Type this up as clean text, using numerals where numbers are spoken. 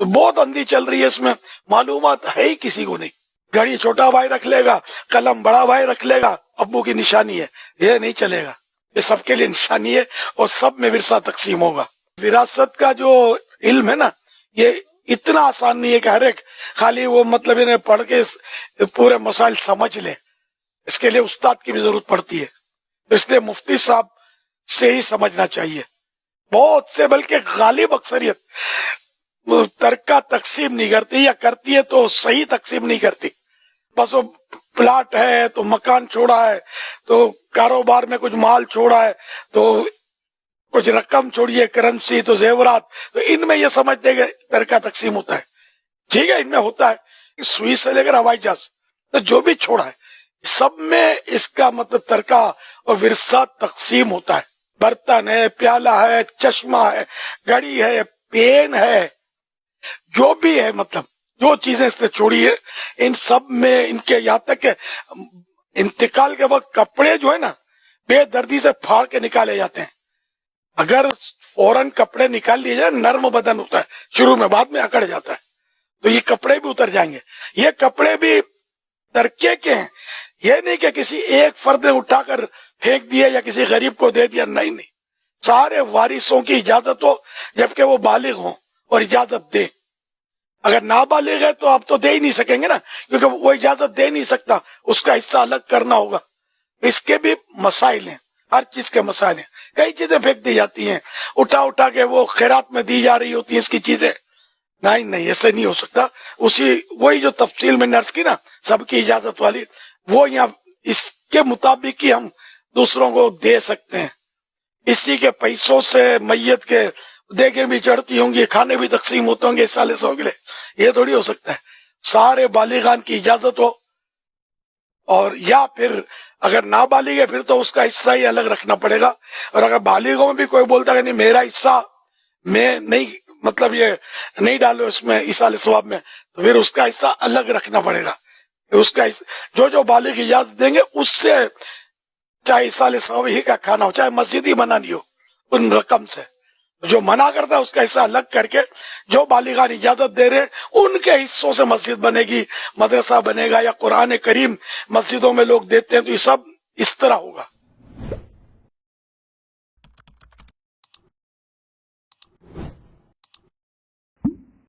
تو بہت اندھی چل رہی ہے، اس میں معلومات ہے ہی کسی کو نہیں. گھڑی چھوٹا بھائی رکھ لے گا، قلم بڑا بھائی رکھ لے گا، ابو کی نشانی ہے، یہ نہیں چلے گا. یہ سب کے لیے نشانی ہے اور سب میں ورثہ تقسیم ہوگا. وراثت کا جو علم ہے نا، یہ اتنا آسان نہیں ہے کہ ہر ایک خالی وہ مطلب انہیں پڑھ کے پورے مسائل سمجھ لے. اس کے لیے استاد کی بھی ضرورت پڑتی ہے. اس لیے مفتی صاحب سے ہی سمجھنا چاہیے. بہت سے بلکہ غالب اکثریت ترکہ تقسیم نہیں کرتی، یا کرتی ہے تو صحیح تقسیم نہیں کرتی. بس وہ پلاٹ ہے تو مکان چھوڑا ہے، تو کاروبار میں کچھ مال چھوڑا ہے، تو کچھ رقم چھوڑی ہے، کرنسی تو زیورات، تو ان میں یہ سمجھتے کہ ترکہ تقسیم ہوتا ہے. ٹھیک ہے، ان میں ہوتا ہے، سوئی سے لے کر ہوائی جہاز، تو جو بھی چھوڑا ہے سب میں اس کا مطلب ترکہ اور ورثہ تقسیم ہوتا ہے. برتن ہے، پیالہ ہے، چشمہ ہے، گھڑی ہے، پین ہے، جو بھی ہے، مطلب جو چیزیں اس نے چھوڑی ہے، ان سب میں ان کے یہاں تک کہ انتقال کے وقت کپڑے جو ہے نا بے دردی سے پھاڑ کے نکالے جاتے ہیں. اگر فوراً کپڑے نکال لیے جائے، نرم بدن ہوتا ہے شروع میں، بعد میں اکڑ جاتا ہے، تو یہ کپڑے بھی اتر جائیں گے. یہ کپڑے بھی ترکے کے ہیں، یہ نہیں کہ کسی ایک فرد نے اٹھا کر پھینک دیا یا کسی غریب کو دے دیا، نہیں. سارے وارثوں کی اجازت ہو جبکہ وہ بالغ ہوں اور اجازت دیں. اگر نابالغ ہے تو آپ تو دے ہی نہیں سکیں گے نا، کیونکہ وہ اجازت دے نہیں سکتا، اس کا حصہ الگ کرنا ہوگا. اس کے بھی مسائل ہیں، ہر چیز کے مسائل ہیں. کئی چیزیں پھینک دی جاتی ہیں، اٹھا کے وہ خیرات میں دی جا رہی ہوتی ہیں اس کی چیزیں. نہیں، ایسے نہیں ہو سکتا. وہی جو تفصیل میں نرس کی نا، سب کی اجازت والی، وہ یہاں اس کے مطابق ہی ہم دوسروں کو دے سکتے ہیں. اسی کے پیسوں سے میت کے دیگیں بھی چڑھتی ہوں گی، کھانے بھی تقسیم ہوتے ہوں گے سالے سو کے لیے، یہ تھوڑی ہو سکتا ہے. سارے بالغان کی اجازت ہو، اور یا پھر اگر نابالغ ہے پھر تو اس کا حصہ ہی الگ رکھنا پڑے گا. اور اگر بالغوں میں بھی کوئی بولتا کہ نہیں میرا حصہ میں نہیں، مطلب یہ نہیں ڈالو اس میں ایصال ثواب میں، تو پھر اس کا حصہ الگ رکھنا پڑے گا. اس کا جو بالغ اجازت دیں گے اس سے، چاہے ایصال ثواب ہی کا کھانا ہو، چاہے مسجد ہی بنانی ہو، ان رقم سے. جو منع کرتا ہے اس کا حصہ الگ کر کے، جو بالغان اجازت دے رہے ان کے حصوں سے مسجد بنے گی، مدرسہ بنے گا، یا قرآن کریم مسجدوں میں لوگ دیتے ہیں، تو یہ سب اس طرح ہوگا.